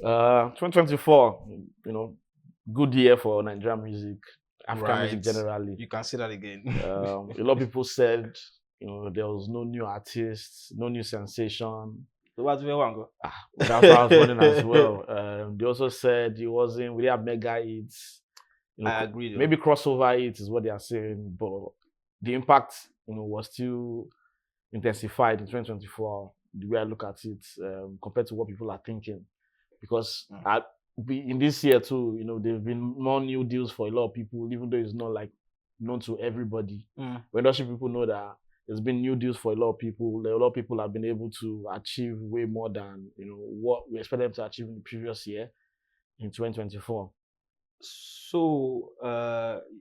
2024, good year for Nigerian music, African music Right. generally. You can say that again. A lot of people said, there was no new artists, no new sensation. So what's the one go? That's what I was wondering as well. They also said we didn't have mega hits. I agree though. Maybe crossover hits is what they are saying, but the impact, was still intensified in 2024. The way I look at it, compared to what people are thinking, because in this year too, there've been more new deals for a lot of people, even though it's not like known to everybody. But industry people know that there's been new deals for a lot of people. A lot of people have been able to achieve way more than what we expected them to achieve in the previous year in 2024. So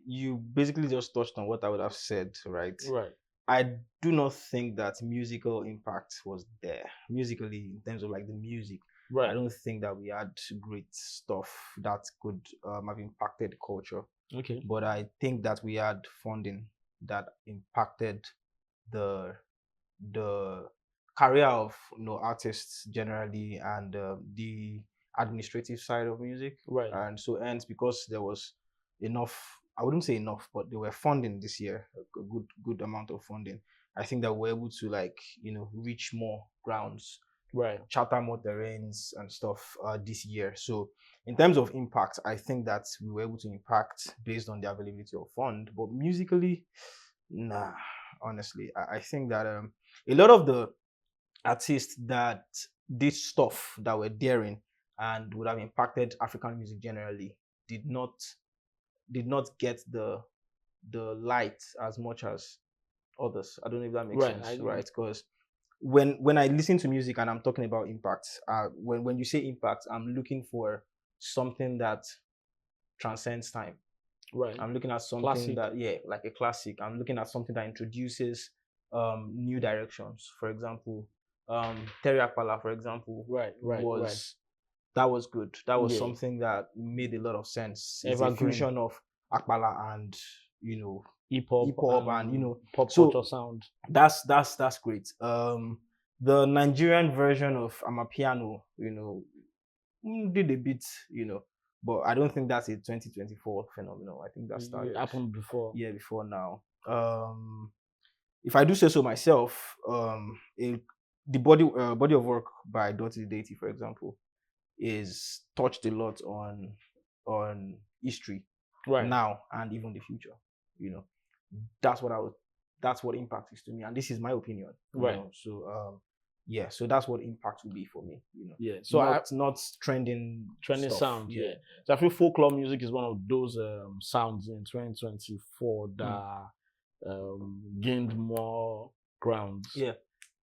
you basically just touched on what I would have said, right? Right. I do not think that musical impact was there. Musically, in terms of like the music, Right. I don't think that we had great stuff that could have impacted culture. Okay. But I think that we had funding that impacted the career of artists generally, and the administrative side of music. Right. And so hence, because there was enough, I wouldn't say enough, but they were funding this year, a good amount of funding. I think that we're able to reach more grounds, Right. charter more terrains and stuff this year. So in terms of impact, I think that we were able to impact based on the availability of fund. But musically, nah, honestly, I think that a lot of the artists that did stuff that were daring and would have impacted African music generally did not get the light as much as others. I don't know if that makes sense, right? Because when I listen to music and I'm talking about impact, when you say impact, I'm looking for something that transcends time. Right. I'm looking at something like a classic. I'm looking at something that introduces new directions. For example, Terry Akpala, for example, that was good. That was something that made a lot of sense. It's a fusion of Akpala and hip hop and pop culture sound. That's great. The Nigerian version of Amapiano, did a bit, but I don't think that's a 2024 phenomenon. I think that started happened before. Yeah, before now. If I do say so myself, the body of work by ADEDEJI, for example, is touched a lot on history now and even the future. That's what impact is to me, and this is my opinion. So so that's what impact will be for me. So not trending stuff. Sound. So I feel folklore music is one of those sounds in 2024 that gained more grounds.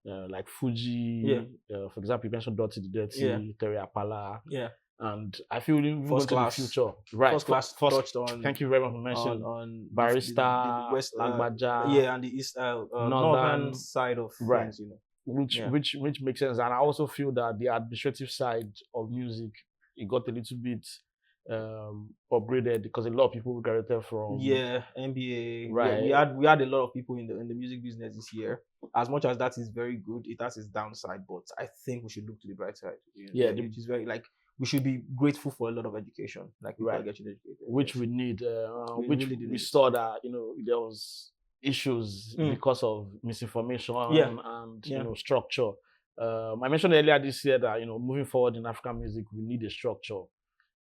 Like Fuji, for example, you mentioned Dirty the Dirty, Terry Apala. And I feel even First going class, to the future. Right. First class touched on. Thank you very much for mentioning on Barista, the West, Lagbaja, and the East, northern side of things, which makes sense. And I also feel that the administrative side of music, it got a little bit upgraded because a lot of people graduated from MBA. Right. We had a lot of people in the music business this year. As much as that is very good, it has its downside. But I think we should look to the bright side. Which is very we should be grateful for a lot of education, like people are getting educated, which we need. We saw that there was issues because of misinformation and structure. I mentioned earlier this year that moving forward in African music, we need a structure.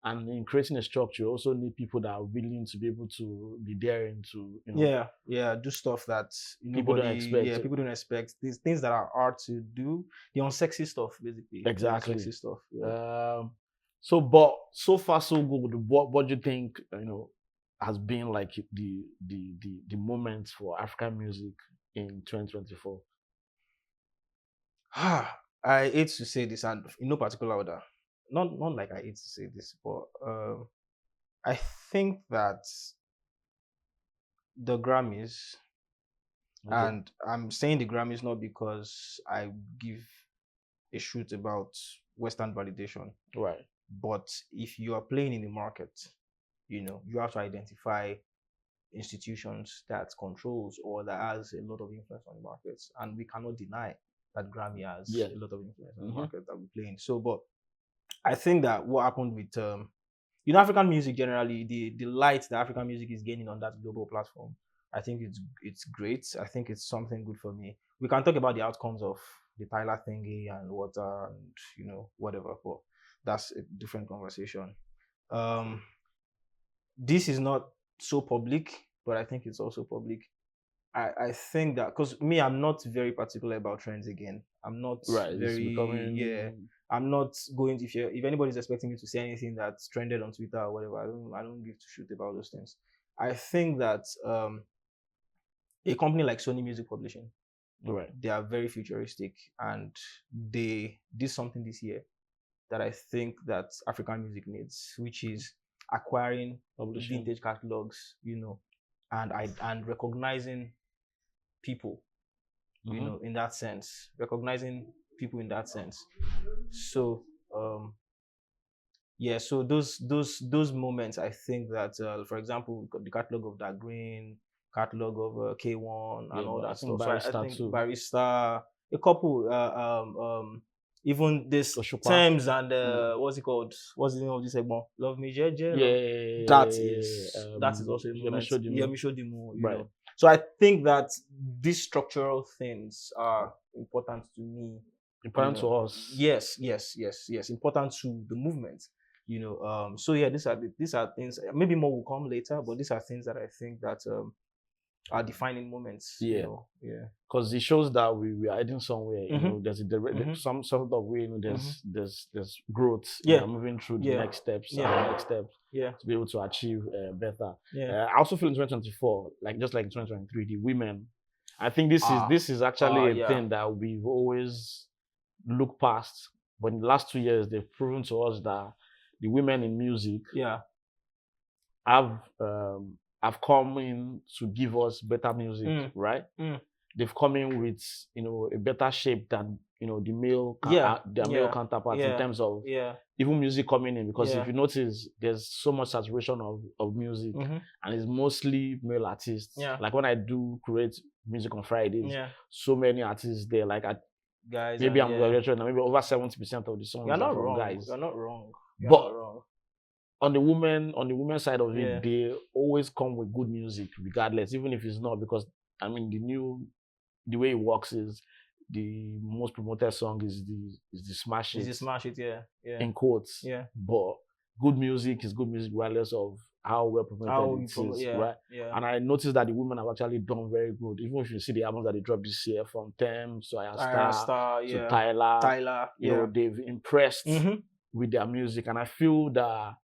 And in creating a structure, you also need people that are willing to be able to be daring to, do stuff that people don't expect. People don't expect. These things that are hard to do, the unsexy stuff, basically. Exactly. The unsexy stuff. But so far so good. What do you think? Has been like the moment for African music in 2024? I hate to say this, and in no particular order. Not like I hate to say this, but I think that the Grammys, and I'm saying the Grammys not because I give a shoot about Western validation, right? But if you are playing in the market, you have to identify institutions that controls or that has a lot of influence on the markets, and we cannot deny that Grammy has a lot of influence on the market that we play in. So, but I think that what happened with African music generally, the light that African music is gaining on that global platform, I think it's great. I think it's something good for me. We can talk about the outcomes of the Tyler thingy and what and whatever, but that's a different conversation. Um, this is not so public, but I think it's also public. I think that because me, I'm not very particular about trends again. I'm not Right. It's very becoming I'm not going to if anybody's expecting me to say anything that's trended on Twitter or whatever, I don't give to shoot about those things. I think that a company like Sony Music Publishing, right. they are very futuristic and they did something this year that I think that African music needs, which is acquiring Publishing. vintage catalogs, and recognizing people, in that sense, recognizing people in that sense. So yeah, so those moments, I think that for example, we've got the catalog of Dark Green, catalog of K1 and all that stuff. So I think too. Barista, a couple even this Oshupa. terms and what's it called? What's the name of this segment? Love Me Jeje. Yeah. That is also a moment. Yemi Shodimu, right. So I think that these structural things are important to me. Important to us. Yes. Important to the movement. So yeah, these are things. Maybe more will come later, but these are things that I think that are defining moments. Yeah. Because it shows that we are heading somewhere. There's some sort of way. There's growth. Yeah. We're moving through the next steps. Yeah. To be able to achieve better. Yeah. I also feel in 2024, just like in 2023, the women. I think this is actually a thing that we've always looked past. But in the last 2 years, they've proven to us that the women in music have come in to give us better music, right? They've come in with a better shape than the male male counterparts in terms of even music coming in, because if you notice, there's so much saturation of music and it's mostly male artists. Like when I do create music on Fridays, so many artists there, like guys, maybe I'm maybe over 70% of the songs are from guys. You're not wrong. But on the women side of it, they always come with good music, regardless, even if it's not, because the way it works is the most promoted song is the smash it. Is the smash it, yeah. In quotes. Yeah. But good music is good music regardless of how well promoted it is, right? Yeah. And I noticed that the women have actually done very good. Even if you see the albums that they dropped this year, from Thames to Ayastar to Tyler, they've impressed with their music, and I feel that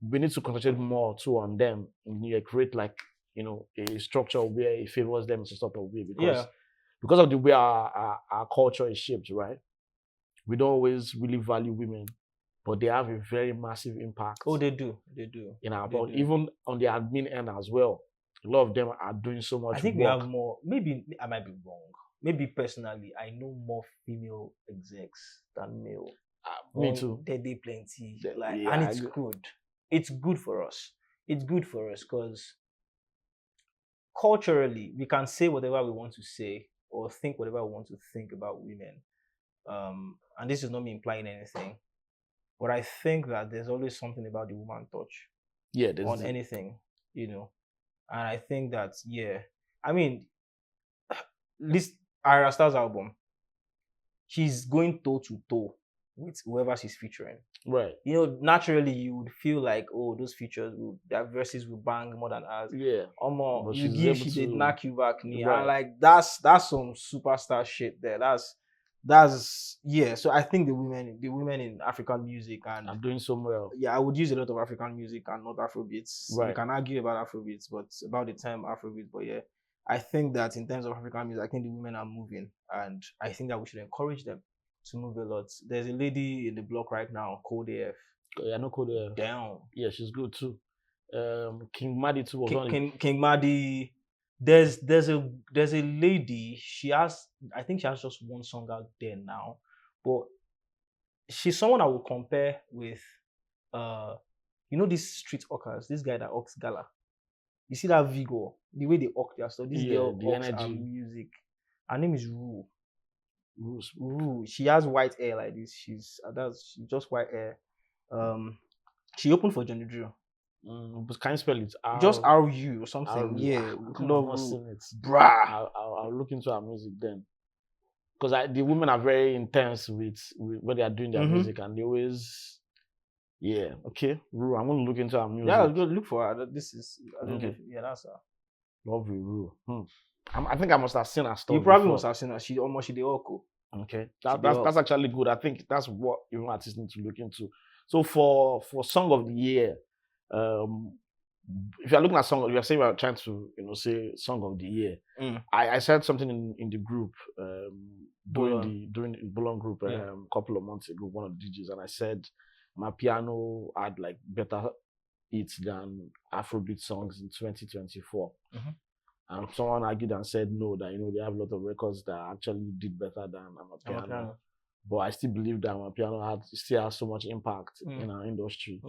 we need to concentrate more too on them and create a structure where it favors them in some sort of way, because of the way our culture is shaped, right? We don't always really value women, but they have a very massive impact. Oh, they do. In our body, even on the admin end as well. A lot of them are doing so much. I think work. We have more. Maybe I might be wrong. Maybe personally, I know more female execs than male. Me too. They plenty. And it's good. It's good for us. It's good for us because culturally, we can say whatever we want to say or think whatever we want to think about women. And this is not me implying anything, but I think that there's always something about the woman touch. Yeah, on anything, And I think that, this Ira Star's album, she's going toe to toe with whoever she's featuring. Right. Naturally you would feel like, oh, those features their verses will bang more than ours. Yeah. But she did knock you back knee. Right. And that's some superstar shit there. That's So I think the women in African music and are doing so well. Yeah, I would use a lot of African music and not Afrobeats. Right. We can argue about Afrobeats, but about the term Afrobeats. But yeah, I think that in terms of African music, I think the women are moving, and I think that we should encourage them to move a lot. There's a lady in the block right now, Code AF. Yeah, I know Code AF. Damn. Yeah, she's good too. King Madi too. King Madi. There's a lady. I think she has just one song out there now, but she's someone I would compare with. These street hawkers. This guy that hawks Gala. You see that vigor, the way they hawk their stuff. This girl hawks her music. Her name is Rue. Ooh, she has white hair like this. She's just white hair. She opened for Johnny Drew. But can you spell it? Just RU or something. R-U. Yeah, Come love on, I've not Ru. seen it. Bruh. I'll look into her music then. Because the women are very intense with when they are doing their music, and they always, yeah, okay. Ru, I'm going to look into her music. Yeah, I was going to look for her. This is, I don't know Okay. yeah, that's her. Lovely Ru. I think I must have seen her stuff. You probably before. must have seen her. She almost she did all cool. Okay, that's actually good. I think that's what even artists need to look into. So for song of the year, if you're looking at song, you're saying we're trying to say song of the year. I said something in the group during the Bolon group a couple of months ago, one of the DJs, and I said my piano had like better hits than Afrobeat songs in 2024. And someone argued and said no, that they have a lot of records that actually did better than Amapiano. But I still believe that Amapiano still has so much impact in our industry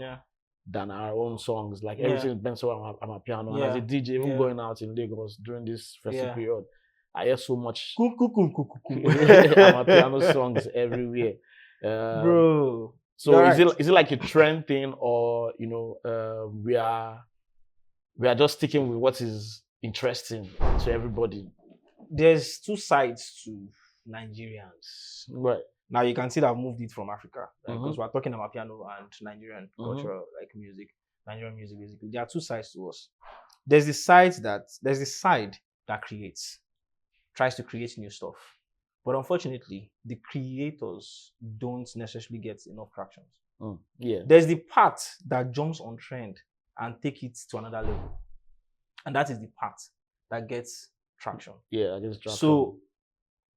than our own songs. Like everything depends on Amapiano. And as a DJ, even going out in Lagos during this festive period, I hear so much Amapiano songs everywhere. Bro. So is it like a trend thing, or we are just sticking with what is interesting to everybody? There's two sides to Nigerians. Right. Now you can see that I've moved it from Africa because we're talking about piano and Nigerian cultural music, Nigerian music basically. There are two sides to us. There's the side that tries to create new stuff. But unfortunately, the creators don't necessarily get enough traction. There's the part that jumps on trend and take it to another level. And that is the part that gets traction. Yeah, I guess traction. So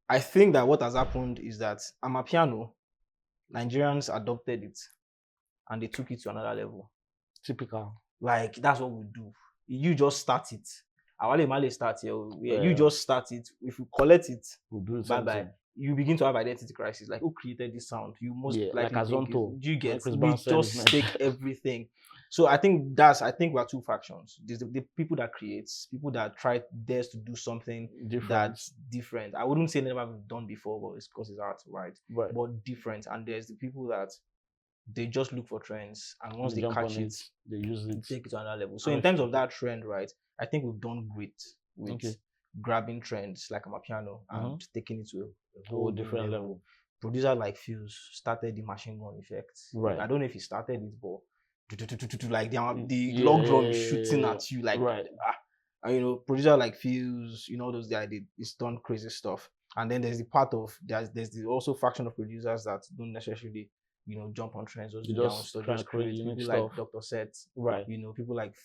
I think that what has happened is that Amapiano, Nigerians adopted it and they took it to another level. Typical. Like, that's what we do. You just start it. Awale Male start here. You just start it. If you collect it, we'll do it bye. You begin to have identity crisis. Like, who created this sound? You most like Azonto. You get we just take everything. So I think we're two factions. There's the people that create, people that try dares to do something that's different. I wouldn't say never done before, but it's because it's art, right? But different. And there's the people that they just look for trends, and once they catch it, they use it, take it to another level. So in terms of that trend, right, I think we've done great with grabbing trends like Amapiano and taking it to a whole different level. Producers like Fuse started the machine gun effect. Right. I don't know if he started it, but like the log drum is shooting at you, like and producers like Fuse, those guys, it's done crazy stuff. And then there's the part of there's the also faction of producers that don't necessarily jump on trends or just create people stuff. Like Dr. Set, right? People like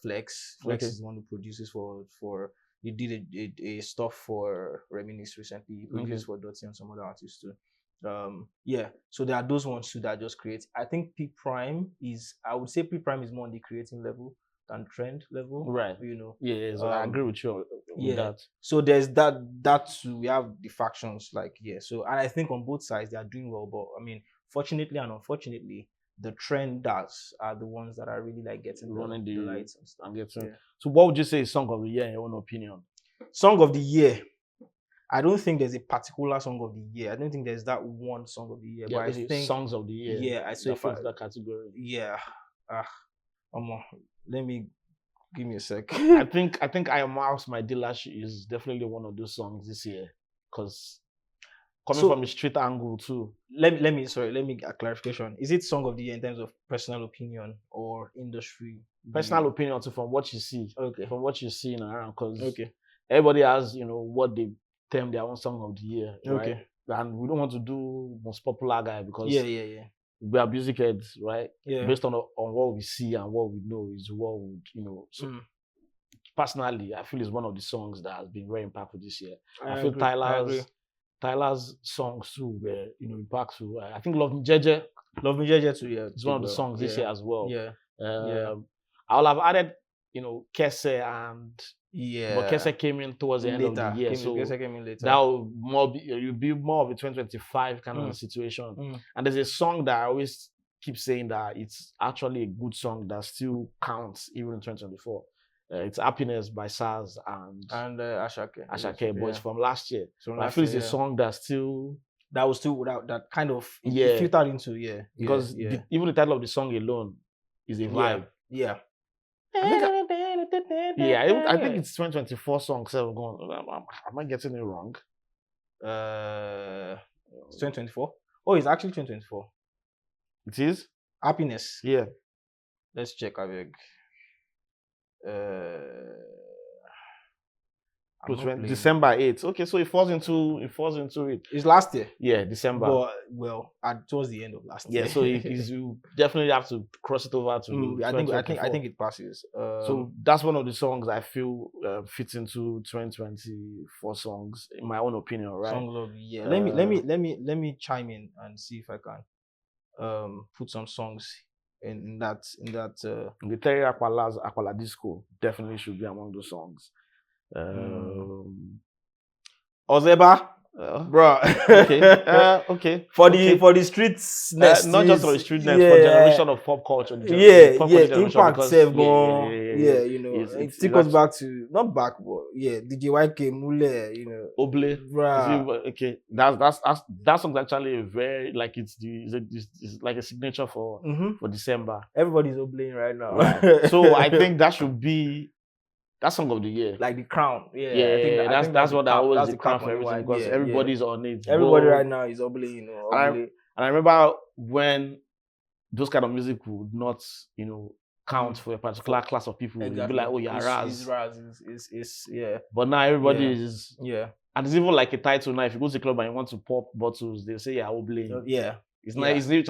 Flex. Flex is the one who produces for he did a stuff for Reminisce recently. He produces for Dottie and some other artists too. So there are those ones too that just create. I think I would say P-Prime is more on the creating level than trend level, right? So I agree with you with that. So there's that too. We have the factions, so, and I think on both sides they are doing well, but I mean, fortunately and unfortunately, the trenders are the ones that are really like getting running the lights and stuff. So what would you say is song of the year in your own opinion? Song of the year, I don't think there's a particular song of the year. I don't think there's that one song of the year. But I think songs of the year. Yeah, I say for that category. Yeah. Let me give me a sec. I think I Am House My Dealership is definitely one of those songs this year. Because coming from a street angle too. Let me get a clarification. Is it song of the year in terms of personal opinion or industry? Personal opinion too, from what you see. Okay. From what you see around, because everybody has, what they term their own song of the year. Right? Okay. And we don't want to do most popular guy because we are music heads, right? Yeah. Based on what we see and what we know is what would, So personally, I feel it's one of the songs that has been very impactful this year. I feel Tyler's songs too were, impactful. I think Love Me Jeje too, it's one of the songs this year as well. I would have added, Kese and but Kese came in towards the end of the year, so Kese came in later. That will be more of a 2025 kind of situation. And there's a song that I always keep saying that it's actually a good song that still counts even in 2024. It's Happiness by SARS and Ashake. Ashake, but it's from last year. So But I feel it's a song that's still that was still that kind of Yeah. it filtered into because even the title of the song alone is a vibe. Yeah. I think it's 2024 song. So I'm going, am I getting it wrong? It's 2024. Oh, it's actually 2024. It is? Happiness. Yeah. Let's check. I beg. December 8th. Okay, so it falls into it. It's last year. Yeah, December. But towards the end of last year. Yeah, so you definitely have to cross it over to. I think it passes. So that's one of the songs I feel fits into 2024 songs, in my own opinion, right? Songs of the year. Let me chime in and see if I can put some songs in that. The Terry Aquala Disco definitely should be among those songs. Ozeba, bro. Okay. For the streets, not just for the street next, for generation of pop culture. Impact self gone. You know, it goes back to not back, but DJ YK Mule, you know, Oble, right? Okay, that song's actually a very like it's like a signature for December. Everybody's Obling right now. Right. So I think that should be that song of the year, like the crown. I think that's what I always the crown for everything because everybody's on it. Everybody right now is Obling, you know. And I remember when those kind of music would not, you know, count for a particular class of people. Exactly. You'd be like, oh, yeah, Raz. It's yeah. But now everybody is and it's even like a title now. If you go to the club and you want to pop bottles, they'll say Obling. It's nice. It's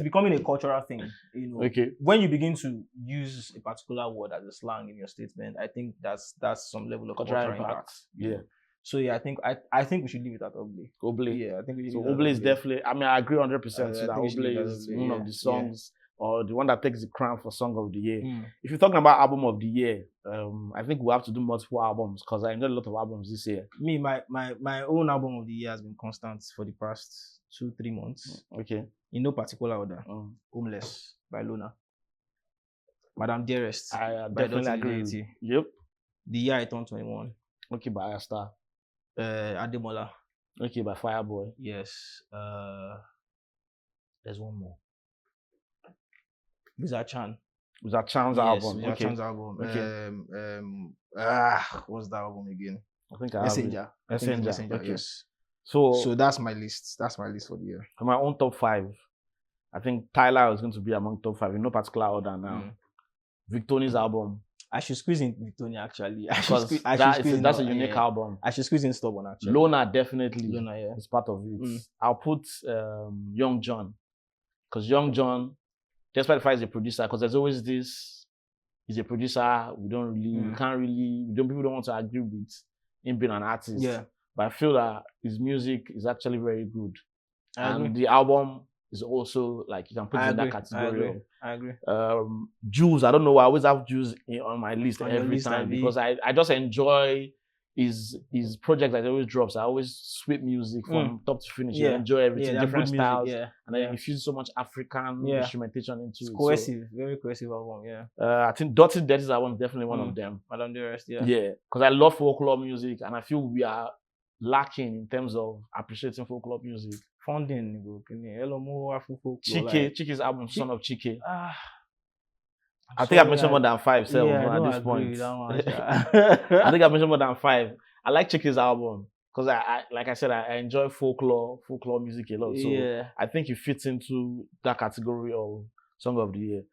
becoming a cultural thing. You know, when you begin to use a particular word as a slang in your statement, I think that's some level of cultural impact. Yeah. So I think we should leave it at Oble. Yeah, I think we so Oble is definitely. I mean, I agree 100% that Oble is one of the songs or the one that takes the crown for song of the year. If you're talking about album of the year, I think we have to do multiple albums because I enjoyed a lot of albums this year. Me, my own album of the year has been constant for the past 2-3 months. Okay. In no particular order. Homeless by Luna. Madam Dearest. I definitely agree. Yep. The Year I Turned 21. Okay, by Astar. Ademola. Okay, by Fireboy. Yes. There's one more. Wizard Chan's album. Wizard Chan's album. Okay. What's that album again? I think Messenger. Okay. Yes. So that's my list. That's my list for the year. For my own top 5, I think Tyler is going to be among top 5 in no particular order now. Victoni's album. I should squeeze in Victoria actually. That's a unique album. I should squeeze in Stubborn actually. Lona definitely is part of it. I'll put Young John because Young John, despite the fact he's a producer, because there's always this, he's a producer. We don't really, people don't want to agree with him being an artist. Yeah. But I feel that his music is actually very good, and the album is also like you can put it in that category. I agree. Jules, I don't know why I always have Jules on my list every time because I just enjoy his projects that he always drops. I always sweep music from top to finish. I enjoy everything, different styles, and then he fuses so much African instrumentation into it. Cohesive, very cohesive album. I think Dirty Dirty's album is definitely one of them. Madame Dearest, because I love folklore music and I feel we are lacking in terms of appreciating folklore music. Funding, Chike's album, Son of Chike. I think I've mentioned more than 5 at this point. I think I've mentioned more than 5. I like Chike's album because I like I said, I enjoy folklore music a lot. So I think it fits into that category of song of the year,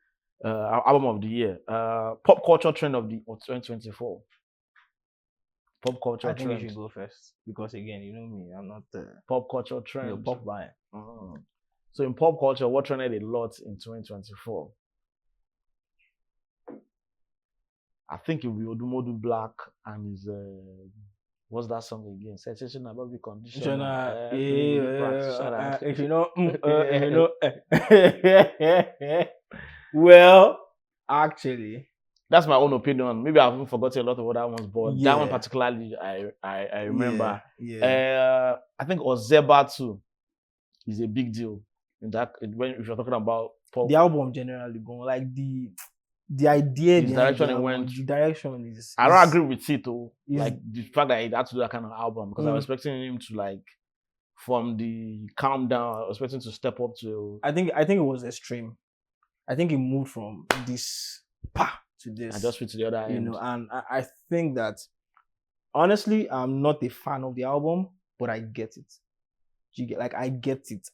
album of the year, pop culture trend of 2024. Pop culture trend. I think you should go first because again, you know me, I'm not pop culture trend. You're pop by. So in pop culture, what trended a lot in 2024? I think it will be Odumodu Black and his what's that song again? Sensation Above the Condition. If you know, well, actually. That's my own opinion. Maybe I've even forgotten a lot of other ones, but that one particularly, I remember. I think Ozeba too is a big deal in that if you're talking about pop. The album generally going like the the idea His behind direction the it album, went. the direction is. I don't agree with it though. is- Like the fact that he had to do that kind of album because I was Mm. expecting him to like from the calm down. I was expecting to step up to I think it was extreme. I think he moved from this to this. and just fit to the other you end. know, and I think that honestly, I'm not a fan of the album, but I get it. You get like I get it,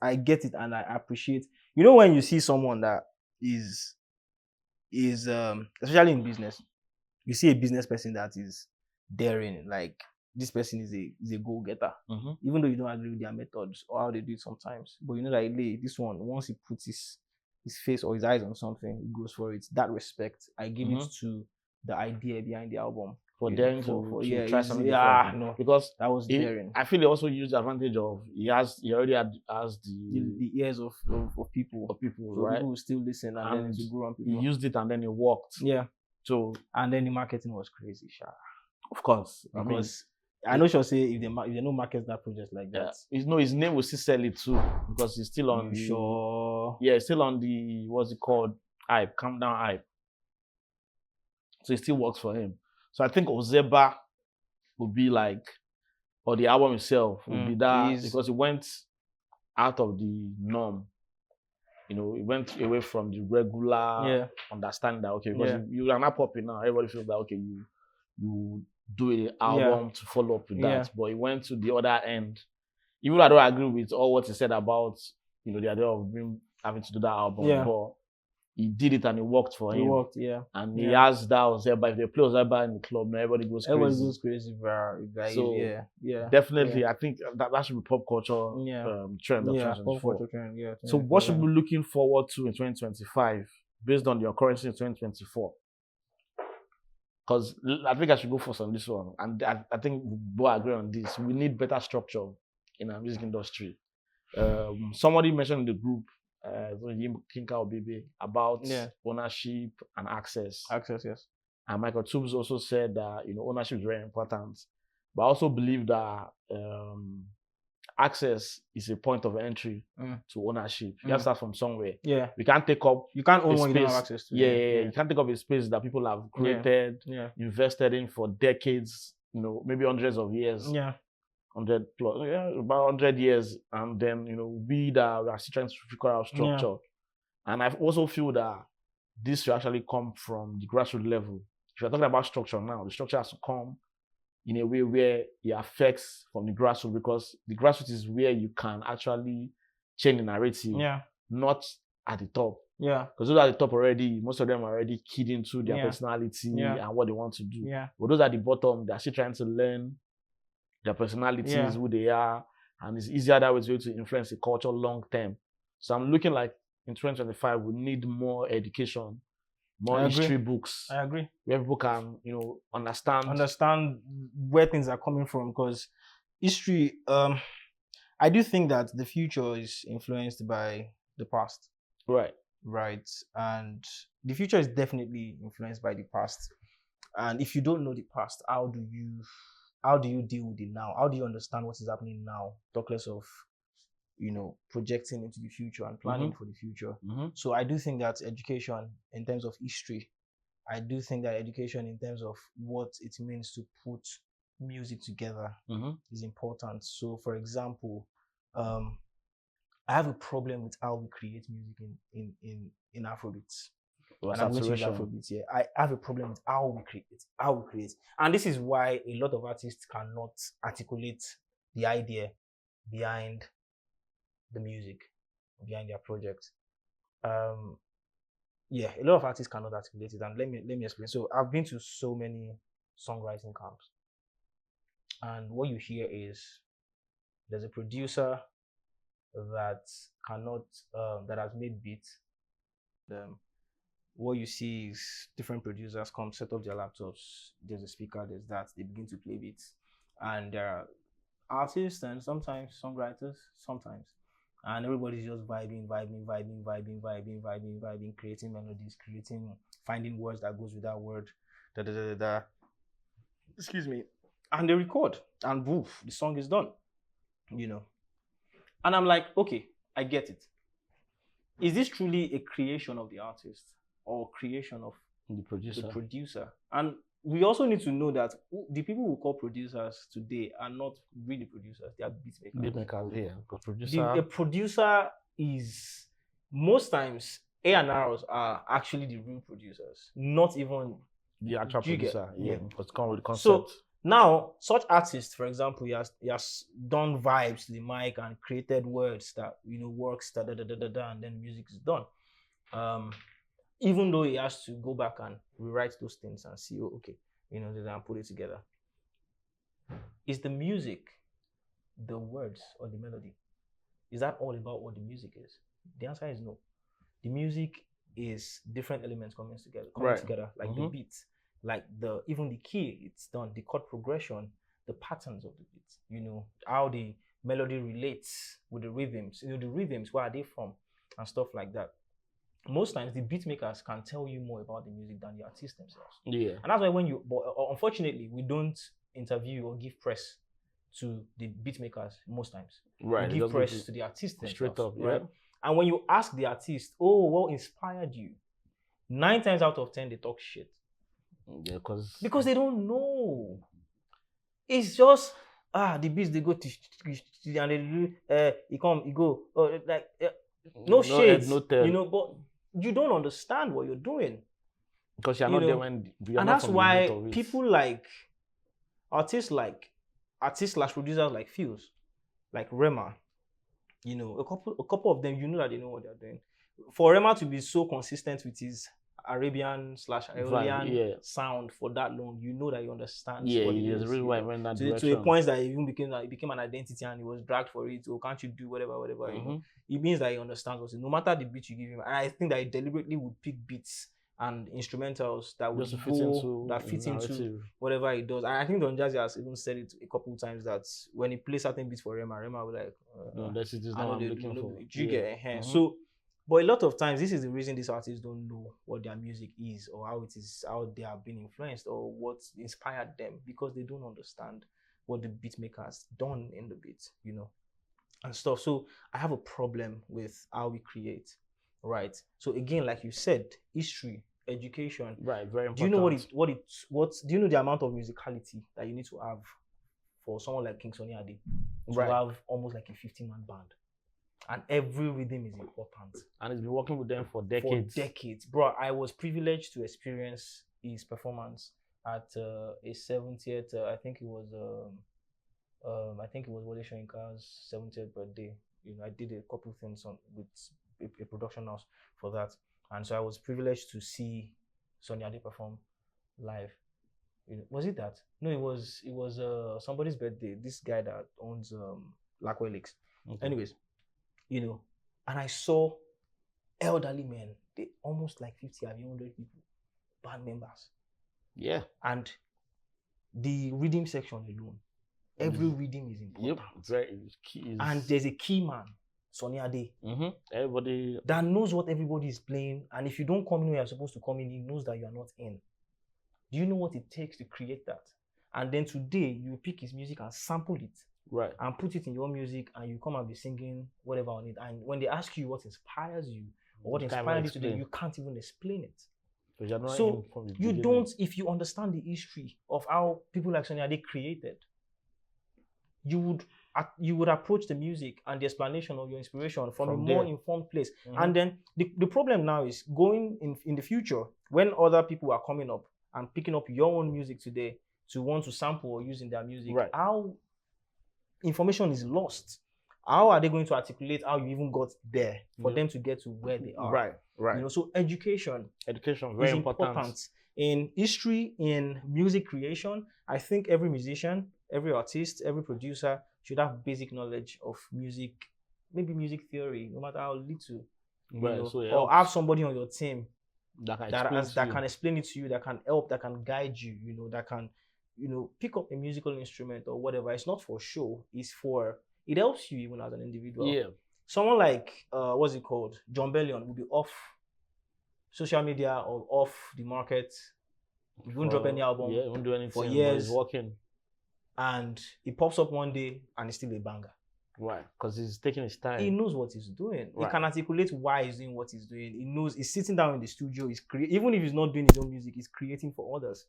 and I appreciate. You know, when you see someone that is especially in business, you see a business person that is daring, like this person is a go-getter, Mhm. even though you don't agree with their methods or how they do it sometimes, but you know that this one, once he puts his face or his eyes on something, he goes for it. That respect, I give it to the idea behind the album. For You know, daring to try something different. no, Because that was daring. I feel he also used the advantage of he already has The ears of people, of people, so right? people will still listen, and then And it will grow on he people. used it and then it worked. Yeah, So and then the marketing was crazy, sha. of course, I mean, Because I know she'll say if they no market that project like that. his name will still sell it too because he's still on You the sure? yeah, it's still on the what's it called? Hype, calm down hype. So it still works for him. So I think Ozeba would be like, or the album itself would be that because it went out of the norm. You know, it went away from the regular understanding that okay, because you are not popping now, everybody feels that okay, you do an album to follow up with that. But it went to the other end. Even though I don't agree with all what he said about, you know, the idea of having to do that album, but he did it and it worked for him. It worked, and he has that Ozeba. If they play Ozeba in the club, now everybody goes crazy. Everybody goes crazy, bro. So definitely, I think that should be pop culture trend of 2024. Pop culture trend, So what should we be looking forward to in 2025 based on your currency in 2024? Because I think I should go first on this one, and I think we both agree on this. We need better structure in our music industry. Somebody mentioned in the group, Kinka Baby, about ownership and access. Access, yes. And Michael Tubes also said that ownership is very important, but I also believe that access is a point of entry to ownership. You have to start from somewhere. Yeah, we can't take up. You can't own what you don't have access to. Yeah, you can't take up a space that people have created, invested in for decades. Maybe hundreds of years. Yeah. 100 plus, about 100 years, and then we are still trying to figure out structure. And I also feel that this should actually come from the grassroots level. If you're talking about structure now, the structure has to come in a way where it affects from the grassroots, because the grassroots is where you can actually change the narrative, not at the top. Yeah. Because those at the top already, most of them are already keyed into their personality and what they want to do. Yeah. But those at the bottom, they're still trying to learn their personalities, who they are, and it's easier that way to influence the culture long term. So I'm looking like in 2025, we need more education, more history books. I agree. Where people can, understand where things are coming from. Because history, I do think that the future is influenced by the past. Right. And the future is definitely influenced by the past. And if you don't know the past, how do you deal with it now? How do you understand what is happening now? Talk less of, projecting into the future and planning for the future. So I do think that education in terms of history, I do think that education in terms of what it means to put music together is important. So for example, I have a problem with how we create music in Afrobeats. And I'm going to use Afrobeats here. I have a problem with how we create. And this is why a lot of artists cannot articulate the idea behind the music, behind their project. A lot of artists cannot articulate it. And let me explain. So I've been to so many songwriting camps. And what you hear is there's a producer that that has made beats. What you see is different producers come set up their laptops. There's a speaker, there's that. They begin to play beats. And there are artists and sometimes songwriters, and everybody's just vibing, creating melodies, finding words that goes with that word, excuse me. And they record, and woof, the song is done, And I'm like, okay, I get it. Is this truly a creation of the artist or creation of The producer. The producer. And we also need to know that the people who call producers today are not really producers, they are beat makers. Beat makers, yeah. Because A producer is, most times, A&Rs are actually the real producers, not even the actual you get- producer. yeah. Because come with the concept. So now, such artists, for example, he has done vibes to the mic and created words that works da da da da da da, and then music is done. Even though he has to go back and rewrite those things and see, okay, and put it together. Is the music the words or the melody? Is that all about what the music is? The answer is no. The music is different elements coming together, like the beat, like even the key it's done, the chord progression, the patterns of the beat, how the melody relates with the rhythms, the rhythms, where are they from, and stuff like that. Most times the beat makers can tell you more about the music than the artists themselves. Yeah. And that's why but unfortunately, we don't interview or give press to the beat makers most times. Right. We give press to the artists straight themselves, up, right? And when you ask the artist, what inspired you? 9 times out of 10, they talk shit. Yeah, because they don't know. It's just the beats they go to and they do you go no shades, no tell. but you don't understand what you're doing. Because you're not there when you're and not that's from why the root of it. people like artists slash producers like Fuse, like Rema, a couple of them, that they know what they're doing. For Rema to be so consistent with his Arabian slash Aeolian sound for that long, that he understands what it is. Really why I went that to a point that it even became an identity and he was dragged for it. Oh, can't you do whatever? It means that he understands what it is. No matter the beat you give him. And I think that he deliberately would pick beats and instrumentals that would fit into whatever he does. And I think Don Jazzy has even said it a couple of times that when he plays certain beats for Rema will like, no, this is not what I'm looking for. You get So, but a lot of times, this is the reason these artists don't know what their music is or how they have been influenced or what inspired them, because they don't understand what the beat makers done in the beat, and stuff. So I have a problem with how we create, right? So again, like you said, history, education, right, very important. Do you know do you know the amount of musicality that you need to have for someone like King Sunny Ade to have almost like a 15-man band? And every rhythm is important. And he's been working with them for decades. Bro, I was privileged to experience his performance at a 70th, I think it was Wole Soyinka's 70th birthday. I did a couple things with a production house for that. And so I was privileged to see Sunny Ade perform live. Was it that? No, it was somebody's birthday. This guy that owns Lackwell Lakes. Okay. Anyways, and I saw elderly men, they almost like 50 or 100 people, band members. Yeah. And the rhythm section alone, every rhythm is important. Yep. Key. And there's a key man, Sunny Ade. Everybody that knows what everybody is playing, and if you don't come in where you're supposed to come in, he knows that you are not in. Do you know what it takes to create that? And then today, you pick his music and sample it. Right. And put it in your music, and you come and be singing whatever on it. And when they ask you what inspires you or what inspired you today, you can't even explain it. So you don't, if you understand the history of how people like Sunny Ade created, you would approach the music and the explanation of your inspiration from a more informed place. And then the problem now is going in the future, when other people are coming up and picking up your own music today to want to sample or use in their music, how information is lost. How are they going to articulate how you even got there for them to get to where they are? Right. So education very important in history, in music creation. I think every musician, every artist, every producer should have basic knowledge of music, maybe music theory, no matter how little. Or have somebody on your team that can explain it to you, that can help, that can guide you, that can pick up a musical instrument or whatever. It's not for show. It helps you even as an individual. Yeah. Someone like, what's it called? John Bellion will be off social media or off the market. He won't drop any album. Yeah, he won't do anything for years. He's working. And it pops up one day and it's still a banger. Right. Because he's taking his time. He knows what he's doing. Right. He can articulate why he's doing what he's doing. He knows he's sitting down in the studio. Even if he's not doing his own music, he's creating for others,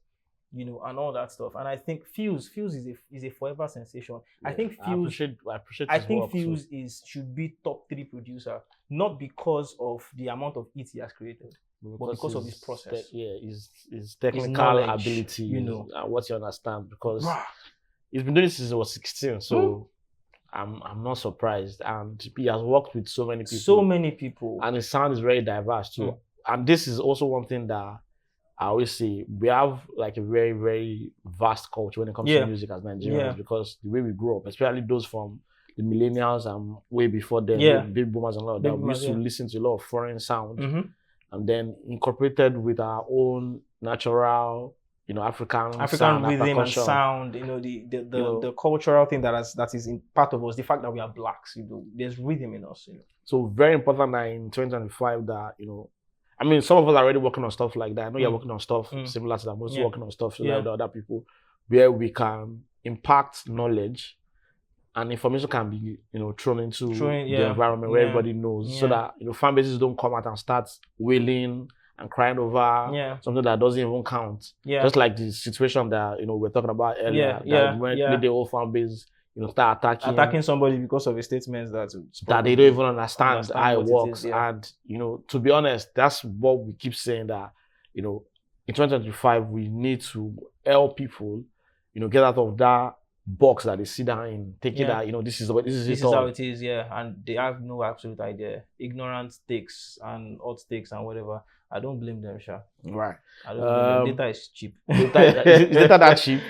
you know, and all that stuff. And I think Fuse is a forever sensation. Yeah. I think Fuse. I appreciate. I think Fuse should be top 3 producer, not because of the amount of hits he has created, but because of his process. His technical ability, you know, and what you understand. Because he's been doing this since he was 16, so. I'm not surprised, and he has worked with so many people, and his sound is very diverse too. And this is also one thing that I always say, we have like a very, very vast culture when it comes to music as Nigerians, because the way we grew up, especially those from the millennials and way before them, the baby boomers and all that, we used to listen to a lot of foreign sound, and then incorporated with our own natural, you know, African sound, rhythm and sound, you know, the cultural thing that is in part of us, the fact that we are blacks, you know, there's rhythm in us, you know. So very important that in 2025 that, you know, I mean, some of us are already working on stuff like that. I know you're working on stuff similar to that. I'm also working on stuff like the other people, where we can impact knowledge and information can be, you know, thrown into the environment where everybody knows, so that, you know, fan bases don't come out and start wailing and crying over something that doesn't even count. Just like the situation that, you know, we're talking about earlier. When the whole fan base, you know, start attacking somebody because of a statement that they don't even understand how it works. And, you know, to be honest, that's what we keep saying, that, you know, in 2025 we need to help people, you know, get out of that box that they sit down in, thinking that, you know, this is how it is, and they have no absolute idea. Ignorant takes and odd takes and whatever. I don't blame them, Sha. Right. I don't blame them. Data is cheap. Is data that cheap?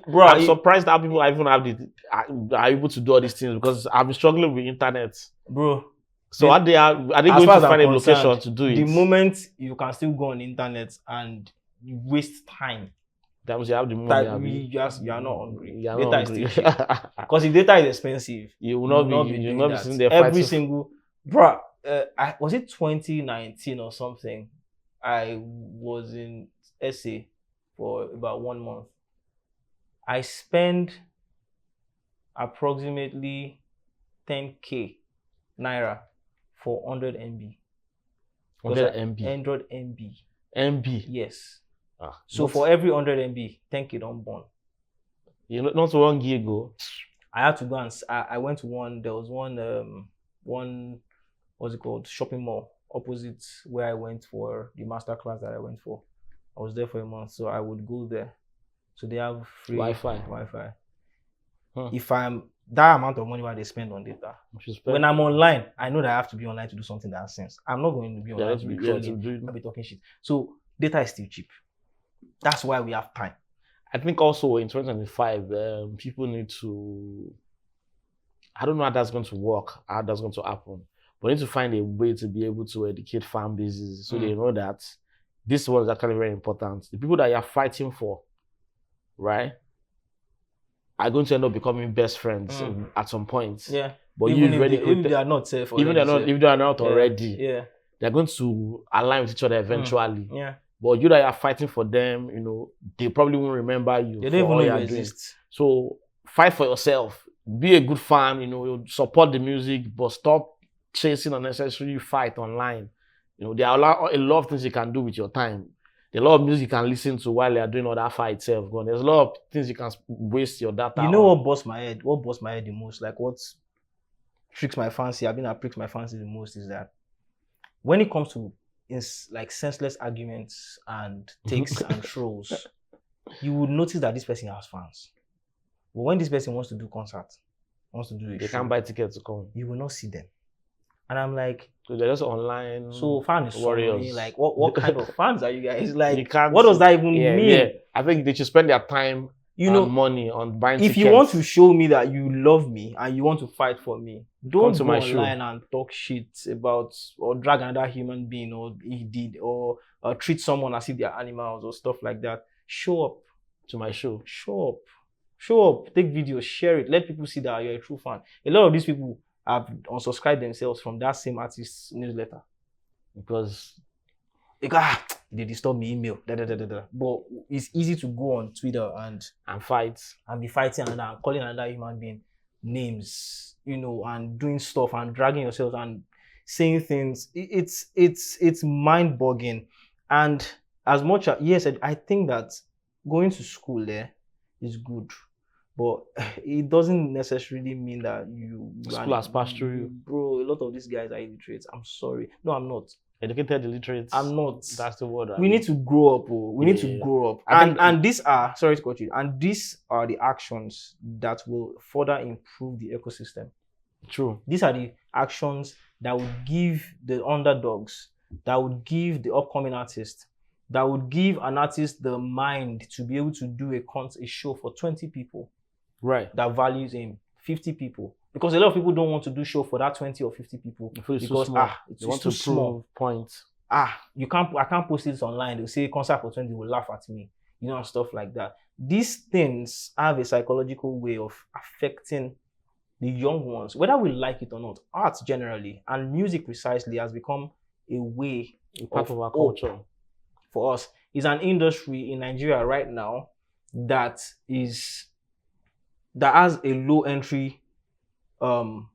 Bro, I'm surprised how people even are able to do all these things, because I've been struggling with internet. Bro. So are they going to find a location to do it? The moment you can still go on the internet and you waste time, that means you have the money. You are not hungry. Data is still cheap. Because if data is expensive, you will not be sitting there every single. Bro, was it 2019 or something? I was in SA for about 1 month. I spent approximately 10k naira for 100 MB. 100 MB. 100 MB. MB. Yes. So for every 100 MB, 10k don't burn. You know, not 1 gig ago. I had to go and I went to one. There was one what's it called, shopping mall opposite where I went for the master class that I went for. I was there for a month, so I would go there. So they have free Wi-Fi. If I'm that amount of money what they spend on data, when I'm online, I know that I have to be online to do something that has sense. I'm not going to be online to be trolling, be talking shit. So data is still cheap. That's why we have time. I think also in 2025, people need to, I don't know how that's going to work, how that's going to happen, but need to find a way to be able to educate fan bases so they know that this one is actually very important. The people that you're fighting for, right, are going to end up becoming best friends at some point. Yeah. But even if they are not safe already. If they are not already, they're going to align with each other eventually. Yeah. But you that are fighting for them, you know, they probably won't remember you. They don't even know you exist. So fight for yourself. Be a good fan, you know, support the music, but stop chasing unnecessary fight online. You know, there are a lot of things you can do with your time. There are a lot of music you can listen to while you're doing all that fight itself. There's a lot of things you can waste your data on. You know what busts my head? What busts my head the most? Like what tricks my fancy, pricks my fancy the most is that when it comes to like senseless arguments and takes and trolls, you would notice that this person has fans. But when this person wants to do concert, wants to do a they show, can't buy tickets to come. You will not see them. And I'm like, so they're just online. So fan is warriors. Like what kind of fans are you guys? Like, what does that even mean? Yeah. I think they should spend their time and money on buying tickets. If you want to show me that you love me and you want to fight for me, don't go online and talk shit about or drag another human being or he did or treat someone as if they're animals or stuff like that. Show up to my show. Show up. Take videos, share it. Let people see that you're a true fan. A lot of these people have unsubscribed themselves from that same artist's newsletter because they disturb me email. But it's easy to go on Twitter and fight and be fighting and calling another human being. names, and doing stuff and dragging yourself and saying things. It's mind-boggling. And as much as, yes, I think that going to school there is good, but it doesn't necessarily mean that school has passed through you. Bro, a lot of these guys are illiterate. I'm sorry. No, I'm not. Educated illiterates. I'm not. That's the word. We need to grow up. We need to grow up. And these are, sorry to cut you, and these are the actions that will further improve the ecosystem. True. These are the actions that would give the underdogs, that would give the upcoming artist, that would give an artist the mind to be able to do a show for 20 people. Right. That values him, 50 people. Because a lot of people don't want to do show for that 20 or 50 people. Because it's too small. Points. I can't post this online. They'll say concert for 20 will laugh at me. And stuff like that. These things have a psychological way of affecting the young ones, whether we like it or not. Arts generally and music precisely has become a way, a part of our culture. For us, is an industry in Nigeria right now that has a low entry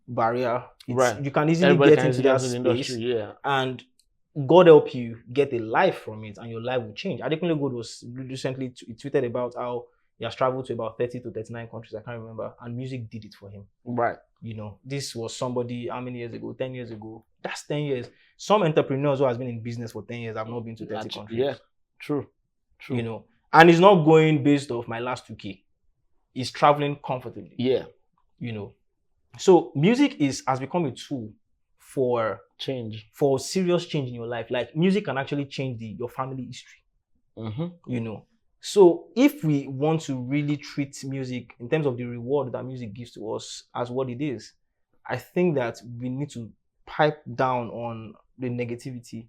barrier. Right. You can easily get into that space, industry, and God help you get a life from it, and your life will change. Adekunle Gold was recently tweeted about how he has traveled to about 30 to 39 countries, I can't remember, and music did it for him. Right. This was somebody, how many years ago? 10 years ago. That's 10 years. Some entrepreneurs who has been in business for 10 years have not been to 30 countries. Yeah, true. And he's not going based off my last 2K. He's traveling comfortably. Yeah. So music has become a tool for change, for serious change in your life. Like music can actually change your family history. Mm-hmm. So if we want to really treat music in terms of the reward that music gives to us as what it is, I think that we need to pipe down on the negativity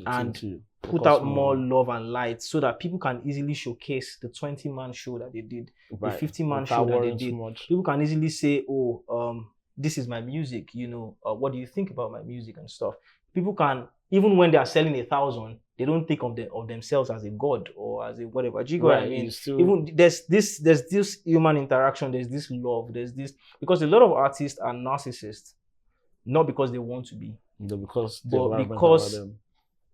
and put out more love and light so that people can easily showcase the 20-man show that they did, the 50-man show that they did. People can easily say, this is my music, what do you think about my music and stuff. People can, even when they are selling 1,000, they don't think of themselves as a god or as a whatever. Do you know what I mean? Even there's this human interaction, there's this love, there's this, because a lot of artists are narcissists, not because they want to be, but because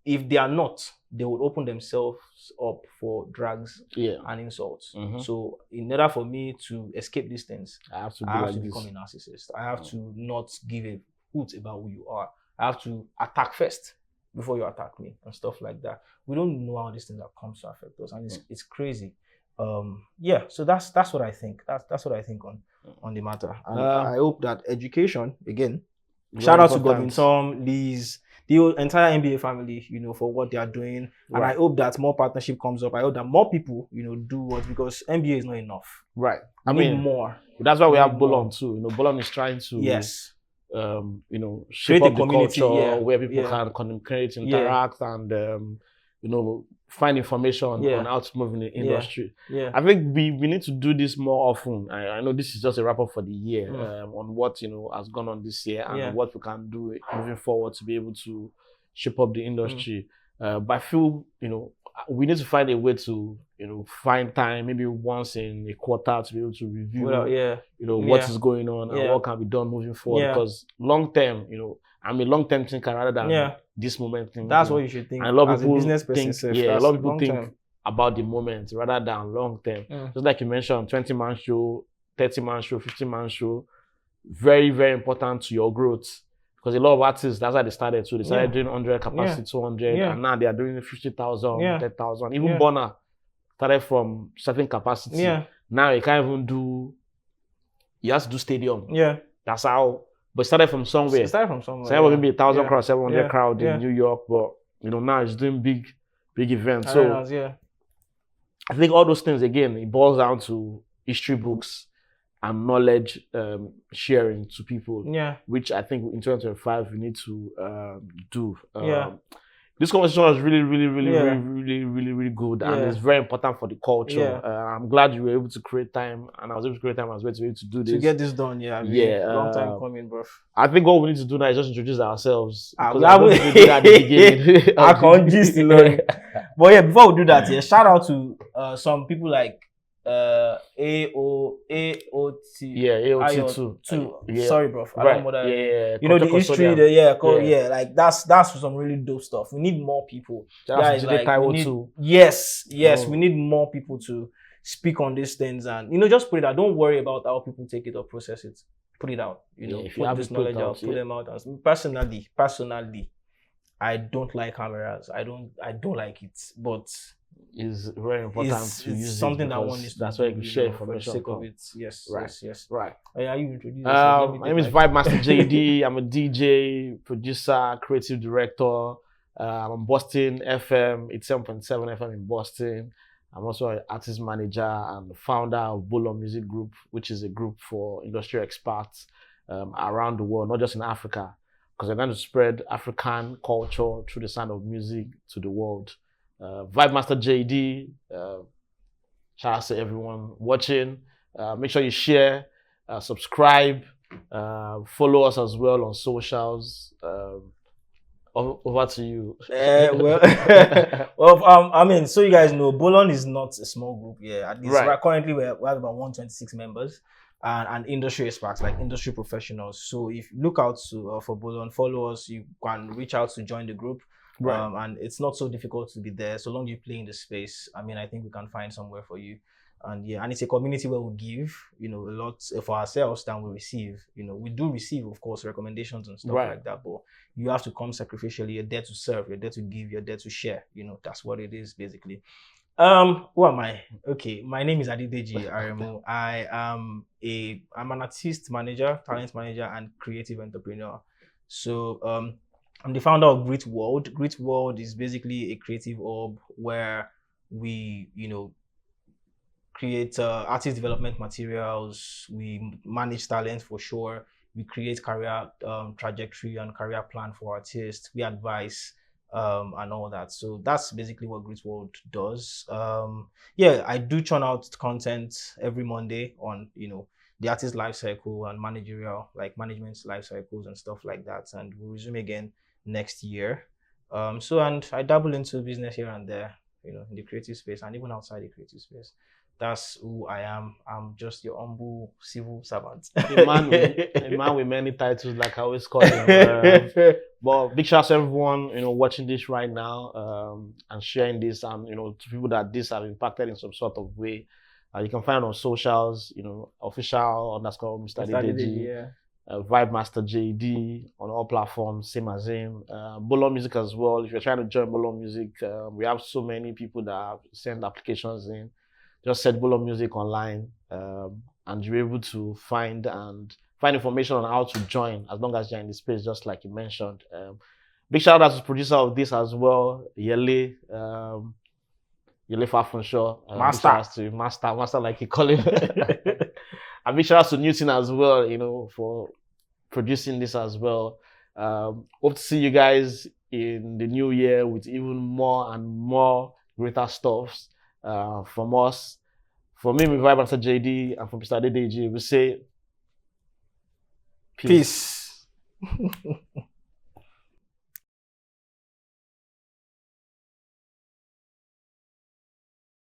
if they are not, they would open themselves up for drags and insults. Mm-hmm. So in order for me to escape these things, I have to become a narcissist. I have to not give a hoot about who you are. I have to attack first before you attack me and stuff like that. We don't know how these things are come to affect us, and it's crazy. So that's what I think. That's what I think on the matter. And I hope that education, again, shout out to Godwin Tom, Liz, the entire NBA family, for what they are doing. Right. And I hope that more partnership comes up. I hope that more people, do what, because NBA is not enough. Right. I mean more. That's why we have Bolon too. Bolon is trying to shape up the culture where people can communicate, interact, and find information on how to move in the industry. Yeah. I think we need to do this more often. I know this is just a wrap up for the year on what has gone on this year and what we can do moving forward to be able to shape up the industry. But I feel we need to find a way to find time, maybe once in a quarter, to be able to review what is going on and what can be done moving forward. Because long term, I'm a long term thinker rather than this moment thing. That's what you should think. And a lot of people a business person think, a lot of people think about the moment rather than long term. Just like you mentioned, 20-man show, 30-man show, 50-man show, very, very important to your growth. Because a lot of artists, that's how they started too. They started doing 100 capacity, 200, and now they are doing 50,000, 10,000. Even Bonner started from certain capacity. Now he can't even do, he has to do stadium. That's how. But started from somewhere. Started maybe 1,000 crowd, 700 crowd in New York, but now he's doing big events. So I think all those things, again, it boils down to history books and knowledge sharing to people. Which I think in 2025 we need to do. This conversation was really, really, really, really, really, really, really good, and it's very important for the culture. I'm glad you were able to create time, and I was able to create time as well to be able to do this. To get this done, long time coming, bro. I think what we need to do now is just introduce ourselves. Because I don't think we did at the beginning. I can't just But before we do that, shout out to some people like AOT. Yeah, AOT IO too. Yeah, Sorry, bro. I right. don't know what Yeah, you know the culture history. custodian. Yeah, like that's some really dope stuff. We need more people, That's guys. Jide Like we Taiwo need too. yes, we Oh, need more people to speak on these things and just put it out. Don't worry about how people take it or process it. Put it out. yeah, if you Put have this it put knowledge out, out. Put yeah. them out. And personally, I don't like cameras. I don't like it. But It's very important it's to use something it that one because needs to that's do, where you can share for the information sake of from. it. Yes, Right. yes. Right. Oh, yeah, you introduce yourself. Let me My take name is my- Vibe Master JD. I'm a DJ, producer, creative director. I'm Boston FM, it's 7.7 FM in Boston. I'm also an artist manager and the founder of Bolo Music Group, which is a group for industry experts around the world, not just in Africa, because we're going to spread African culture through the sound of music to the world. Vibe Master JD, shout out to everyone watching. Make sure you share, subscribe, follow us as well on socials. Over to you. Well, I mean, so you guys know, Bolon is not a small group. Yeah, at least Right. currently we have about 126 members, and industry experts, like industry professionals. So if you look out to for Bolon, follow us. You can reach out to join the group. Right. And it's not so difficult to be there. So long you play in the space, I mean, I think we can find somewhere for you. And yeah, and it's a community where we give, a lot for ourselves than we receive. We do receive, of course, recommendations and stuff Right. like that, but you have to come sacrificially. You're there to serve, you're there to give, you're there to share. That's what it is basically. Who am I? Okay, my name is ADEDEJI Aremu. I'm an artist manager, talent manager, and creative entrepreneur. So I'm the founder of Great World. Great World is basically a creative hub where we, create artist development materials. We manage talent for sure. We create career trajectory and career plan for artists. We advise and all that. So that's basically what Great World does. Yeah, I do churn out content every Monday on the artist life cycle and managerial, like management life cycles and stuff like that. And we'll resume again next year. And I dabble into business here and there, in the creative space and even outside the creative space. That's who I am. I'm just your humble civil servant. A man with many titles, like I always call him. But big shout out to everyone, watching this right now, and sharing this, and to people that this have impacted in some sort of way. You can find on socials, official _ Mr. ADEDEJI, yeah. Vibe Master JD on all platforms, same as him. Bolo Music as well. If you're trying to join Bolo Music, we have so many people that have sent applications in. Just search Bolo Music online, and you're able to find information on how to join as long as you're in the space, just like you mentioned. Big shout out to the producer of this as well, Yele. Yele Fafunshaw. Master, like you call him. And big shout out to Newton as well, for producing this as well. Hope to see you guys in the new year with even more and more greater stuffs from us. For me, with Vibe Master JD, and from Mr. ADEDEJI, we say peace.